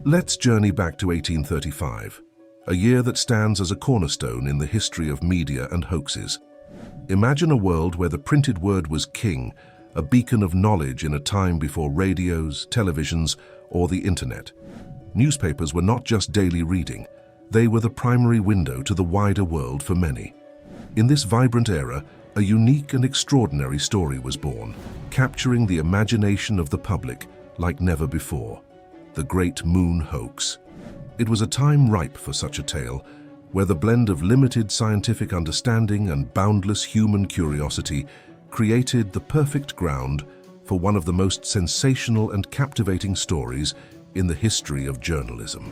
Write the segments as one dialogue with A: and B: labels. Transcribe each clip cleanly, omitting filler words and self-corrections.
A: Let's journey back to 1835, a year that stands as a cornerstone in the history of media and hoaxes. Imagine a world where the printed word was king, a beacon of knowledge in a time before radios, televisions, or the internet. Newspapers were not just daily reading, they were the primary window to the wider world for many. In this vibrant era, a unique and extraordinary story was born, capturing the imagination of the public like never before. The Great Moon Hoax. It was a time ripe for such a tale, where the blend of limited scientific understanding and boundless human curiosity created the perfect ground for one of the most sensational and captivating stories in the history of journalism.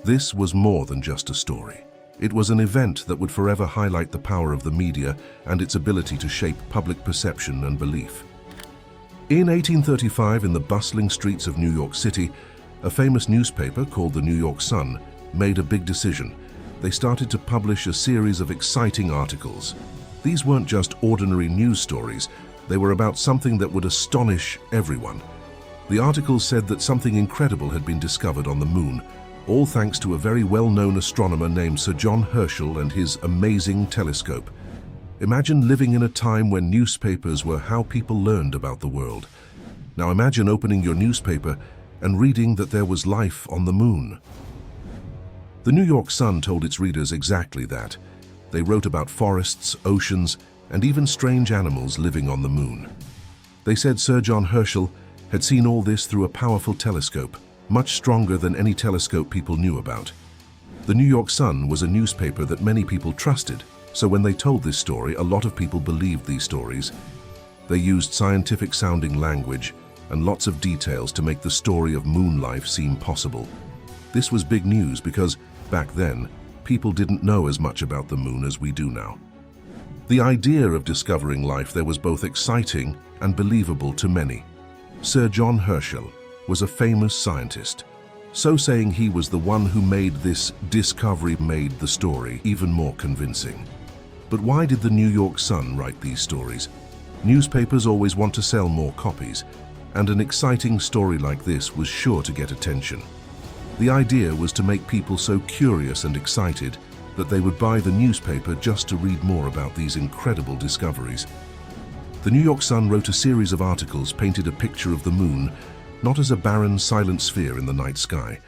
A: This was more than just a story. It was an event that would forever highlight the power of the media and its ability to shape public perception and belief. In 1835, in the bustling streets of New York City, a famous newspaper called the New York Sun made a big decision. They started to publish a series of exciting articles. These weren't just ordinary news stories, they were about something that would astonish everyone. The articles said that something incredible had been discovered on the moon, all thanks to a very well-known astronomer named Sir John Herschel and his amazing telescope. Imagine living in a time when newspapers were how people learned about the world. Now imagine opening your newspaper and reading that there was life on the moon. The New York Sun told its readers exactly that. They wrote about forests, oceans, and even strange animals living on the moon. They said Sir John Herschel had seen all this through a powerful telescope, much stronger than any telescope people knew about. The New York Sun was a newspaper that many people trusted, so when they told this story, a lot of people believed these stories. They used scientific-sounding language and lots of details to make the story of moon life seem possible. This was big news because, back then, people didn't know as much about the moon as we do now. The idea of discovering life there was both exciting and believable to many. Sir John Herschel was a famous scientist, so saying he was the one who made this discovery made the story even more convincing. But why did the New York Sun write these stories? Newspapers always want to sell more copies, and an exciting story like this was sure to get attention. The idea was to make people so curious and excited that they would buy the newspaper just to read more about these incredible discoveries. The New York Sun wrote a series of articles painted a picture of the moon not as a barren, silent sphere in the night sky,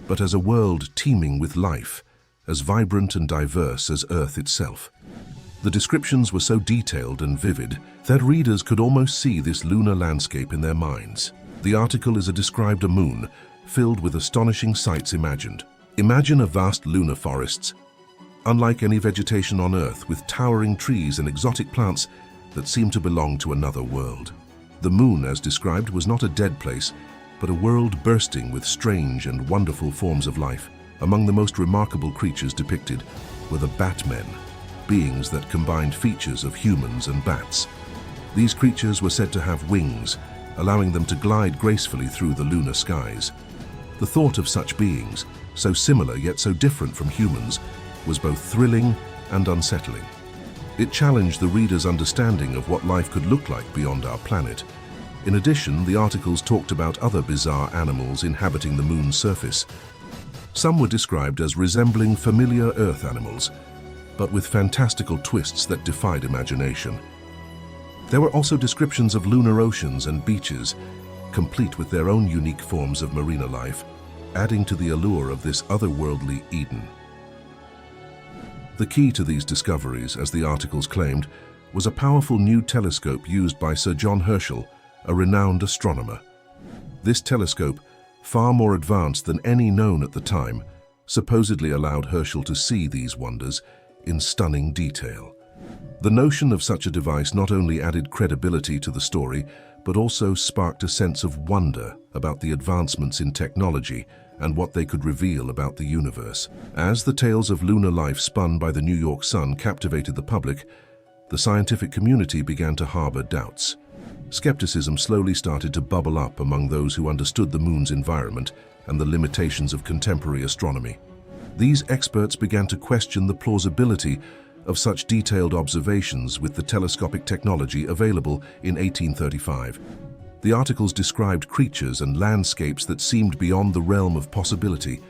A: but as a world teeming with life, as vibrant and diverse as Earth itself. The descriptions were so detailed and vivid that readers could almost see this lunar landscape in their minds. The article described a moon filled with astonishing sights imagined. Imagine a vast lunar forests, unlike any vegetation on Earth, with towering trees and exotic plants that seem to belong to another world. The moon, as described, was not a dead place, but a world bursting with strange and wonderful forms of life. Among the most remarkable creatures depicted were the batmen, beings that combined features of humans and bats. These creatures were said to have wings, allowing them to glide gracefully through the lunar skies. The thought of such beings, so similar yet so different from humans, was both thrilling and unsettling. It challenged the reader's understanding of what life could look like beyond our planet. In addition, the articles talked about other bizarre animals inhabiting the moon's surface. Some were described as resembling familiar Earth animals, but with fantastical twists that defied imagination. There were also descriptions of lunar oceans and beaches, complete with their own unique forms of marine life, adding to the allure of this otherworldly Eden. The key to these discoveries, as the articles claimed, was a powerful new telescope used by Sir John Herschel, a renowned astronomer. This telescope, far more advanced than any known at the time, supposedly allowed Herschel to see these wonders in stunning detail. The notion of such a device not only added credibility to the story, but also sparked a sense of wonder about the advancements in technology and what they could reveal about the universe. As the tales of lunar life spun by the New York Sun captivated the public, the scientific community began to harbor doubts. Skepticism slowly started to bubble up among those who understood the moon's environment and the limitations of contemporary astronomy. These experts began to question the plausibility of such detailed observations with the telescopic technology available in 1835. The articles described creatures and landscapes that seemed beyond the realm of possibility,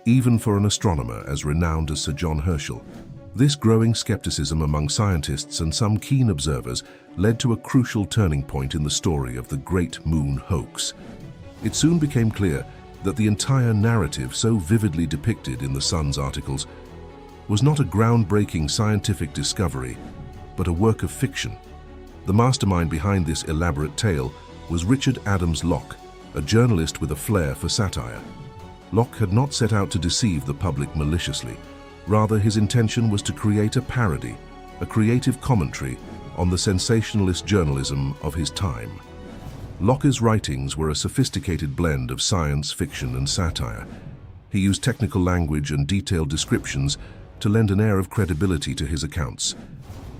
A: even for an astronomer as renowned as Sir John Herschel. This growing skepticism among scientists and some keen observers led to a crucial turning point in the story of the Great Moon Hoax. It soon became clear that the entire narrative so vividly depicted in the Sun's articles was not a groundbreaking scientific discovery, but a work of fiction. The mastermind behind this elaborate tale was Richard Adams Locke, a journalist with a flair for satire. Locke had not set out to deceive the public maliciously. Rather, his intention was to create a parody, a creative commentary on the sensationalist journalism of his time. Locke's writings were a sophisticated blend of science fiction and satire. He used technical language and detailed descriptions to lend an air of credibility to his accounts.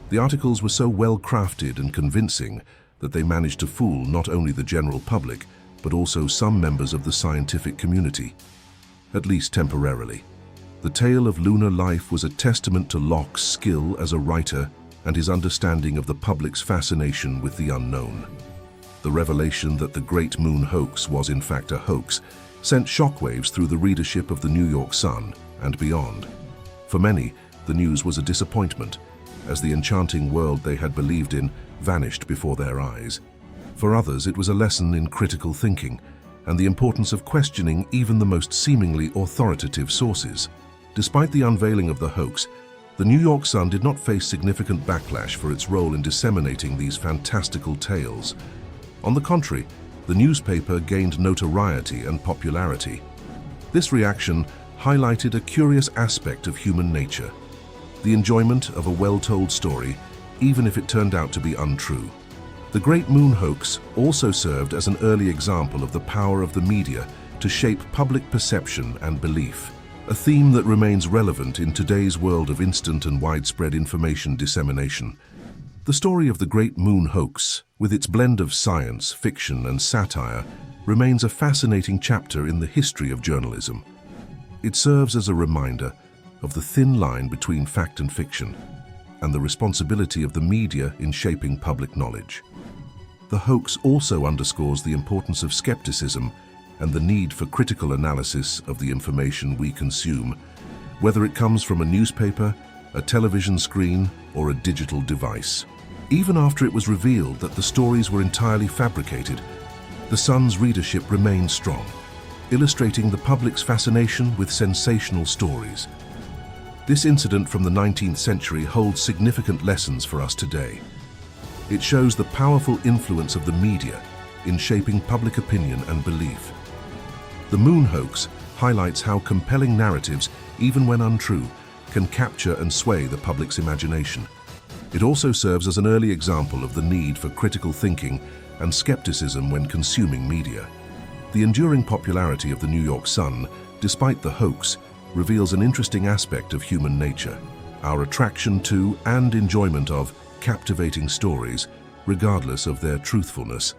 A: The articles were so well crafted and convincing that they managed to fool not only the general public, but also some members of the scientific community, at least temporarily. The tale of lunar life was a testament to Locke's skill as a writer and his understanding of the public's fascination with the unknown. The revelation that the Great Moon Hoax was in fact a hoax sent shockwaves through the readership of the New York Sun and beyond. For many, the news was a disappointment, as the enchanting world they had believed in vanished before their eyes. For others, it was a lesson in critical thinking and the importance of questioning even the most seemingly authoritative sources. Despite the unveiling of the hoax, the New York Sun did not face significant backlash for its role in disseminating these fantastical tales. On the contrary, the newspaper gained notoriety and popularity. This reaction highlighted a curious aspect of human nature: the enjoyment of a well-told story, even if it turned out to be untrue. The Great Moon Hoax also served as an early example of the power of the media to shape public perception and belief, a theme that remains relevant in today's world of instant and widespread information dissemination. The story of the Great Moon Hoax, with its blend of science, fiction, and satire, remains a fascinating chapter in the history of journalism. It serves as a reminder of the thin line between fact and fiction, and the responsibility of the media in shaping public knowledge. The hoax also underscores the importance of skepticism and the need for critical analysis of the information we consume, whether it comes from a newspaper, a television screen, or a digital device. Even after it was revealed that the stories were entirely fabricated, the Sun's readership remained strong, illustrating the public's fascination with sensational stories. This incident from the 19th century holds significant lessons for us today. It shows the powerful influence of the media in shaping public opinion and belief. The Moon Hoax highlights how compelling narratives, even when untrue, can capture and sway the public's imagination. It also serves as an early example of the need for critical thinking and skepticism when consuming media. The enduring popularity of the New York Sun, despite the hoax, reveals an interesting aspect of human nature: our attraction to and enjoyment of captivating stories, regardless of their truthfulness.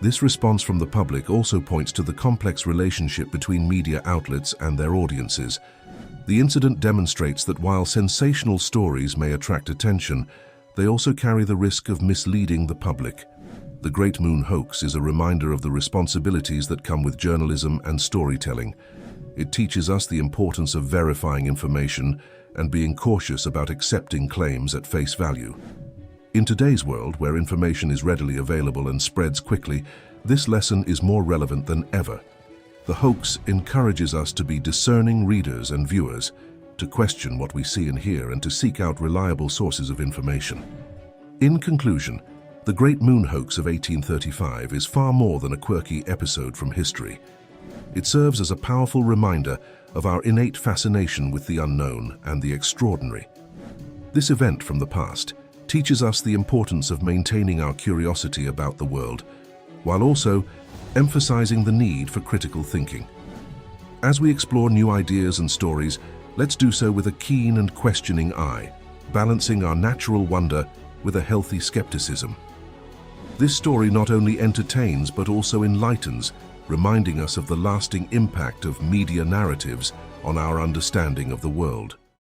A: This response from the public also points to the complex relationship between media outlets and their audiences. The incident demonstrates that while sensational stories may attract attention, they also carry the risk of misleading the public. The Great Moon Hoax is a reminder of the responsibilities that come with journalism and storytelling. It teaches us the importance of verifying information and being cautious about accepting claims at face value. In today's world, where information is readily available and spreads quickly, this lesson is more relevant than ever. The hoax encourages us to be discerning readers and viewers, to question what we see and hear, and to seek out reliable sources of information. In conclusion, the Great Moon Hoax of 1835 is far more than a quirky episode from history. It serves as a powerful reminder of our innate fascination with the unknown and the extraordinary. This event from the past teaches us the importance of maintaining our curiosity about the world, while also emphasizing the need for critical thinking. As we explore new ideas and stories, let's do so with a keen and questioning eye, balancing our natural wonder with a healthy skepticism. This story not only entertains but also enlightens, reminding us of the lasting impact of media narratives on our understanding of the world.